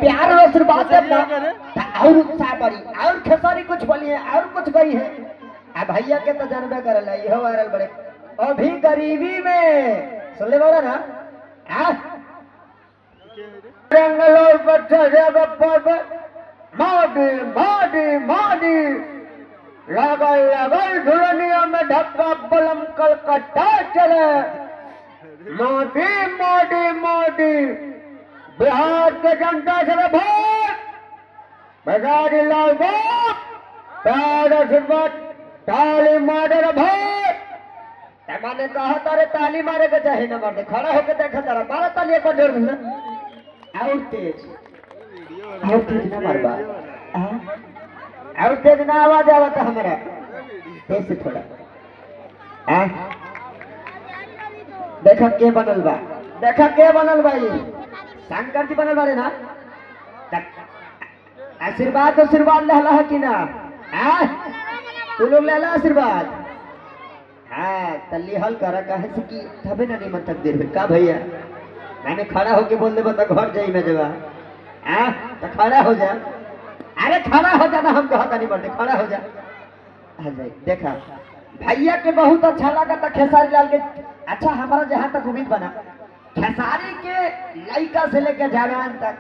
प्यार और आशीर्वाद देना और उत्साह बढ़ी और खेसारी कुछ बोली है और कुछ गई है। अब भैया के तो जानबे करल है, यह वायरल बड़े अभी गरीबी में सुन ले बोला ना जंगलों पर चढ़े पर माडी माडी माडी लगल लगल धुरनिया में धक्का बलम कलकत्ता चले मोदी मोदी मोदी बिहार के जनता से वोट बजारी लाल वोट प्यार आशीर्वाद ताली मारे वोट। मैंने कहा तारे ताली मारे के चाहे न मार दे, खड़ा होकर देखा तारा मारा ताली एक बार जोर से और तेज ना मारबा और तेज ना आवाज आवता हमारा तेज से थोड़ा देखा के बनल बा, देखा के बनल बा, ये शंकर जी बनल बारे ना। आशीर्वाद आशीर्वाद लहला कि ना तू लोग लहला आशीर्वाद हाँ तल्ली हल करा कहे से कि तबे ना नहीं तक देर का भैया मैंने खड़ा होके बोल दे बता घर जाई में जवा तो खड़ा हो जा, अरे खड़ा हो जा ना, हम कहता नहीं बढ़ते खड़ा हो जा आ जाए। देखा भैया के बहुत अच्छा लगा था खेसारी लाल के। अच्छा हमारा जहाँ तक उम्मीद बना खेसारी के लड़का से लेकर जवान तक